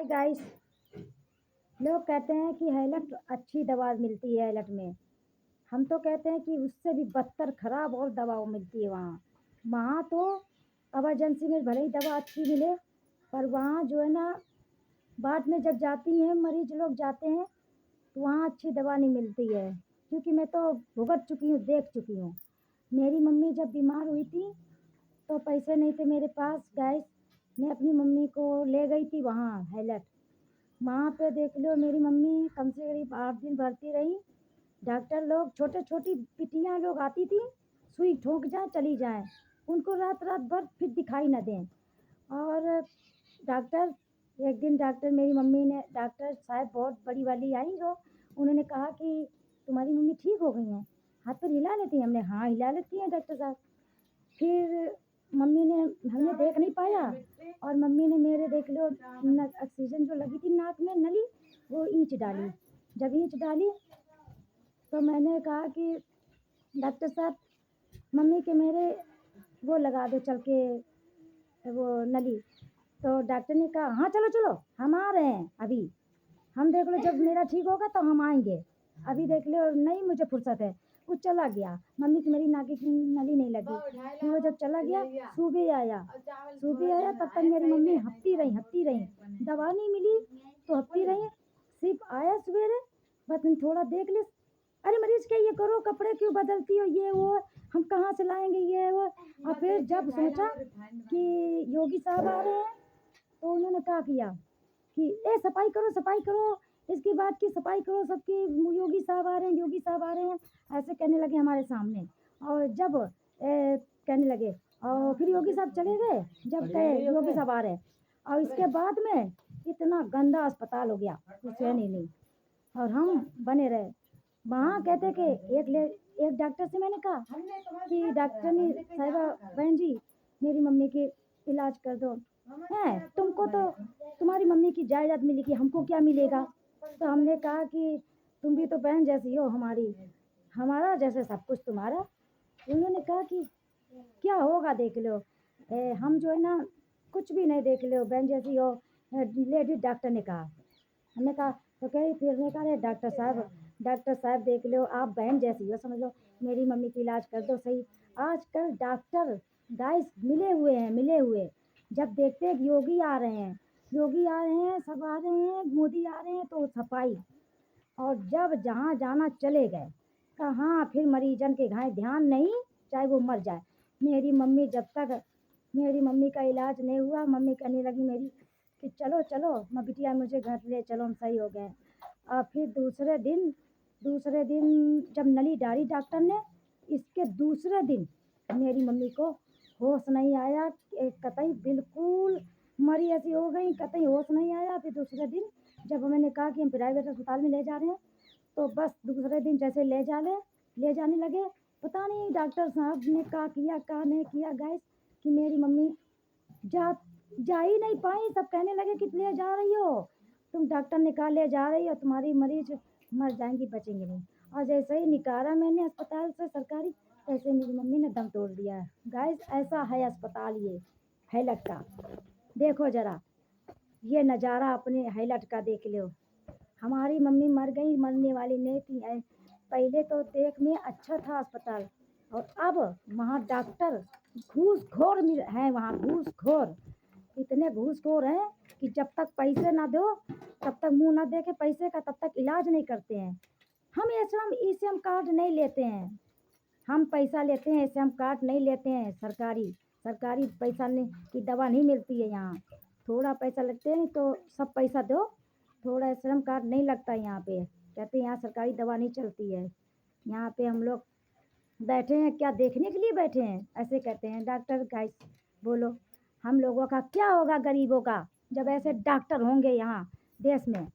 Hi guys. लोग कहते हैं कि हैलट अच्छी दवा मिलती है हैलट में। हम तो कहते हैं कि उससे भी बदतर खराब और दवा मिलती है वहाँ। वहाँ तो इमरजेंसी में भले ही दवा अच्छी मिले, पर वहाँ जो है ना, बाद में जब जाती हैं मरीज लोग जाते हैं तो वहाँ अच्छी दवा नहीं मिलती है। क्योंकि मैं तो भुगत चुकी हूँ, देख चुकी हूँ। मेरी मम्मी जब बीमार हुई थी तो पैसे नहीं थे मेरे पास गाइस। मैं अपनी मम्मी को ले गई थी वहाँ हैलट। वहाँ पे देख लो मेरी मम्मी कम से करीब 8 दिन भर्ती रही। डॉक्टर लोग छोटे छोटी पिटियाँ लोग आती थी, सुई ठोक जाए चली जाए, उनको रात रात भर फिर दिखाई न दें। और डॉक्टर एक दिन डॉक्टर मेरी मम्मी ने डॉक्टर साहब बहुत बड़ी वाली आई, जो उन्होंने कहा कि तुम्हारी मम्मी ठीक हो गई हैं, हाथ पैर हिला लेती हैं। हमने हाँ हिला लेती हैं डॉक्टर साहब। फिर मम्मी ने हमने देख नहीं पाया और मम्मी ने मेरे देख लो ऑक्सीजन जो लगी थी नाक में नली, वो ईंच डाली। जब ईंच डाली तो मैंने कहा कि डॉक्टर साहब मम्मी के मेरे वो लगा दो चल के वो नली। तो डॉक्टर ने कहा हाँ चलो चलो हम आ रहे हैं अभी, हम देख लो जब मेरा ठीक होगा तो हम आएंगे, अभी देख लो नहीं मुझे फुर्सत है। वो चला गया, मम्मी की मेरी नाक की नली नहीं लगी। फिर वो जब चला गया सुबह आया तब तक मेरी मम्मी हफ्ती रही, दवा नहीं मिली तो हफ्ती रही। सिर्फ आया सवेरे, बस थोड़ा देख ले, अरे मरीज क्या ये करो, कपड़े क्यों बदलती हो, ये वो हम कहाँ से लाएंगे ये वो। और फिर जब सोचा कि योगी साहब आ रहे हैं तो उन्होंने क्या किया कि ए सफाई करो सफाई करो, इसके बाद की सफाई करो सबकी, योगी साहब आ रहे हैं योगी साहब आ रहे हैं, ऐसे कहने लगे हमारे सामने। और जब कहने लगे और फिर योगी साहब चले गए, जब कहे योगी साहब आ रहे हैं। और इसके बाद में इतना गंदा अस्पताल हो गया, कुछ है नहीं। और हम बने रहे वहाँ। कहते कि एक डॉक्टर से मैंने कहा कि डॉक्टर ने साहिबा बहन जी मेरी मम्मी की इलाज कर दो। है तुमको तो तुम्हारी मम्मी की जायदाद मिलेगी, हमको क्या मिलेगा। तो हमने कहा कि तुम भी तो बहन जैसी हो हमारी, हमारा जैसे सब कुछ तुम्हारा। उन्होंने कहा कि क्या होगा देख लो, हम जो है ना कुछ भी नहीं, देख लो बहन जैसी हो। लेडी डॉक्टर ने कहा। हमने कहा तो कही, फिर ने कहा डॉक्टर साहब देख लो आप बहन जैसी हो, समझ लो मेरी मम्मी की इलाज कर दो सही। आजकल डॉक्टर गाइस मिले हुए। जब देखते हैं कि योगी आ रहे हैं सब आ रहे हैं, मोदी आ रहे हैं तो सफाई। और जब जहाँ जाना चले गए, कहाँ फिर मरीजन के घाय ध्यान नहीं, चाहे वो मर जाए। मेरी मम्मी जब तक मेरी मम्मी का इलाज नहीं हुआ, मम्मी कहने लगी मेरी कि चलो चलो मैं बिटिया मुझे घर ले चलो, हम सही हो गए। और फिर दूसरे दिन जब नली डाली डॉक्टर ने, इसके दूसरे दिन मेरी मम्मी को होश नहीं आया, कतई बिल्कुल मरी ऐसी हो गई, कतई होश नहीं आया। फिर दूसरे दिन जब मैंने कहा कि हम प्राइवेट अस्पताल में ले जा रहे हैं, तो बस दूसरे दिन जैसे ले जाने लगे, पता नहीं डॉक्टर साहब ने क्या नहीं किया गाइस, कि मेरी मम्मी जा जा ही नहीं पाई। सब कहने लगे कि ले जा रही हो तुम, डॉक्टर ने कहा ले जा रही हो, तुम्हारी मरीज मर जाएंगी बचेंगे नहीं। और जैसे ही निकाला मैंने अस्पताल से सरकारी, तैसे मेरी मम्मी ने दम तोड़ दिया है गाइस। ऐसा है अस्पताल ये हैलट का। देखो जरा ये नज़ारा अपने हैलट का देख लो। हमारी मम्मी मर गई, मरने वाली नहीं थी। पहले तो देख में अच्छा था अस्पताल, और अब वहाँ डॉक्टर घूसखोर है, वहाँ घूसखोर इतने घूसखोर हैं कि जब तक पैसे ना दो तब तक मुंह ना दे के पैसे का, तब तक इलाज नहीं करते हैं। हम ई श्रम कार्ड नहीं लेते हैं, हम पैसा लेते हैं, ई श्रम कार्ड नहीं लेते हैं। सरकारी पैसा नहीं की दवा नहीं मिलती है यहाँ। थोड़ा पैसा लगते हैं तो सब पैसा दो, थोड़ा ई श्रम कार्ड नहीं लगता यहाँ पे। कहते हैं यहाँ सरकारी दवा नहीं चलती है। यहाँ पे हम लोग बैठे हैं क्या देखने के लिए बैठे हैं, ऐसे कहते हैं डॉक्टर। गाइस बोलो हम लोगों का क्या होगा गरीबों का, जब ऐसे डॉक्टर होंगे यहाँ देश में।